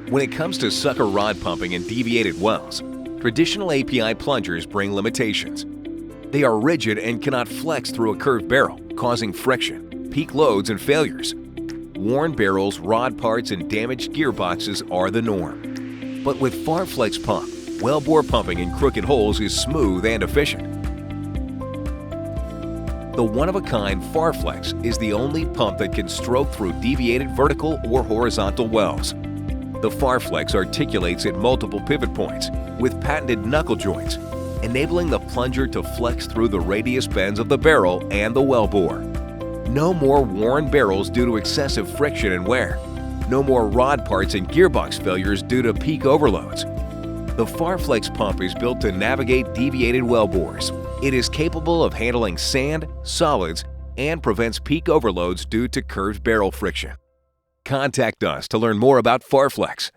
When it comes to sucker rod pumping and deviated wells, traditional API plungers bring limitations. They are rigid and cannot flex through a curved barrel, causing friction, peak loads, and failures. Worn barrels, rod parts, and damaged gearboxes are the norm. But with FarFlex Pump, wellbore pumping in crooked holes is smooth and efficient. The one-of-a-kind FarFlex is the only pump that can stroke through deviated vertical or horizontal wells. The FarFlex articulates at multiple pivot points with patented knuckle joints, enabling the plunger to flex through the radius bends of the barrel and the wellbore. No more worn barrels due to excessive friction and wear. No more rod parts and gearbox failures due to peak overloads. The FarFlex pump is built to navigate deviated wellbores. It is capable of handling sand, solids, and prevents peak overloads due to curved barrel friction. Contact us to learn more about FarFlex.